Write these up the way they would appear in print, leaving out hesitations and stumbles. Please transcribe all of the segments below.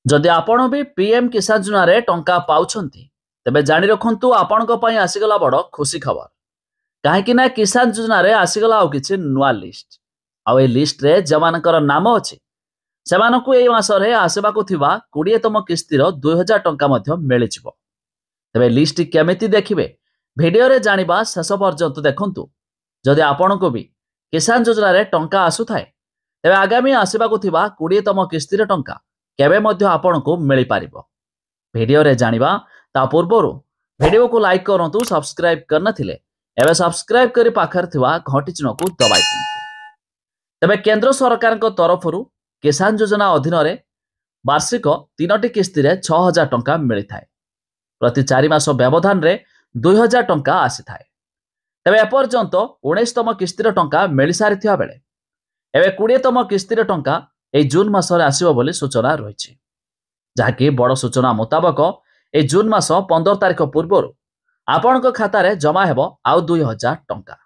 जदि आपण भी पीएम किसान योजना रे टंका पाउछंती तेबे जानि रखंतु आपणको पई आसीगला बड़ खुशी खबर। काहेकि ना किसान योजना रे आसीगला आउ किछि नुआ लिस्ट। आउ ए लिस्ट रे जमानकर नाम अछि सेमानकु एई मासरे आसेबाकु थिबा 20तम किस्तीर 2000 टंका मध्य मिलिजिवो। तेबे लिस्ट केमिति देखिबे भिडियो रे जानिबा शेष पर्यंत देखंतु। जदि आपणको भी किसान योजना रे टंका आसुथाय तेबे आगामी आसेबाकु थिबा 20तम किस्तीर टंका केबे मध्य आपणको मिलि पारिबो भिडियो रे जानिबा ता पूर्वरु भिडियो को लाइक करंतु। सब्सक्राइब करनथिले एबे सब्सक्राइब करी पाखर थिबा घंटी चिन्ह को दबाइ दियंतु। तेबे केंद्र सरकार को तरफरु किसान योजना अधीन रे वार्षिक 3टी किस्ती रे 6000 टंका मिलि थाए। प्रति 4 मास व्यवधान रे 2000 टंका आसी थाए। तेबे एपर्यंत 19तम किस्तीर टंका मिलि सारिथिया बेले एबे 20तम किस्तीर टंका ए जून मासरे आसीबो बोली सूचना रहिछि। जाकी बड़ सूचना मुताबक ए जून मास 15 तारिख पूर्वरु आपणको खाता रे जमा हेबो आउ 2000 टंका।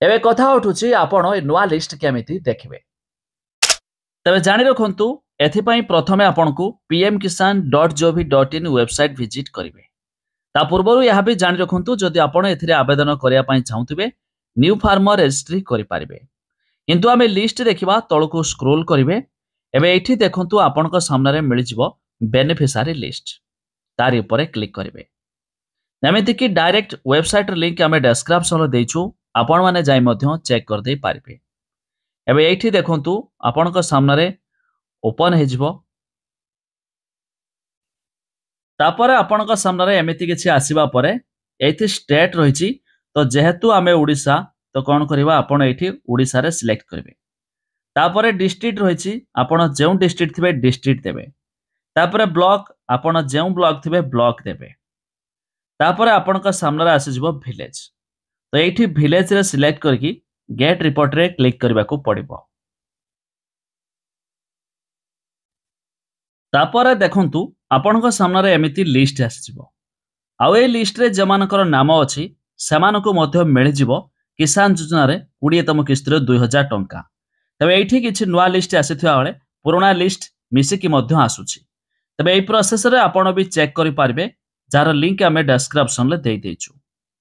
एबे कथा उठुछि आपण ए नुआ लिस्ट केमिति देखिबे। तबे जानि रखंतु एथि पई प्रथमे आपणको pmkisan.gov.in वेबसाइट विजिट करिवे। ता पूर्वरु यहा भी जानि रखंतु जदि आपण एथिरे आवेदन करिया पई चाहुथिबे न्यू फार्मर रजिस्ट्री करि पारिबे। किंतु आमे लिस्ट देखिबा तळको स्क्रोल करिवे। एबे एठी देखंतु आपणको सामने रे मिलि जिवो बेनिफिशियरी लिस्ट। तारि ऊपर क्लिक करिवे। जेमिति कि डायरेक्ट वेबसाइट लिंक आमे डिस्क्रिप्शन रे देइछु आपण माने जाई मध्य चेक कर दे पारिबे। एबे एठी देखंतु आपणको सामने रे ओपन हे जिवो। तापर आपणको सामने रे एमिति किछि आसीबा परे एथि स्टेट रहिछि तो जेहेतु आमे ओडिसा तो कोन करिवा आपण एठी ओडिसा रे सिलेक्ट करिवे। तापर डिस्ट्रिक्ट रहिछि आपण जेउ डिस्ट्रिक्ट थिबे डिस्ट्रिक्ट देबे। तापर ब्लॉक आपण जेउ ब्लॉक थिबे ब्लॉक देबे। तापर आपणको सामने रे आसी जिवो विलेज तो एठी विलेज रे सिलेक्ट करकी गेट रिपोर्ट रे क्लिक करबा को पड़िबो। तापर देखंतु आपणको सामने रे एमिति लिस्ट आसी जिवो। आउ ए लिस्ट रे जमानकर नाम अछि सेमानको मध्य मिलि जिवो किसान योजना रे 20तम किस्तीर 2000 टंका। तबे एठी किछि नुआ लिस्ट आसीथिया बेले पुराना लिस्ट मिसिकी मध्य आसुछि। तबे एई प्रोसेस रे आपण भी चेक करि पारबे जार लिंक आमे डिस्क्रिप्शन ले देइ देइछु।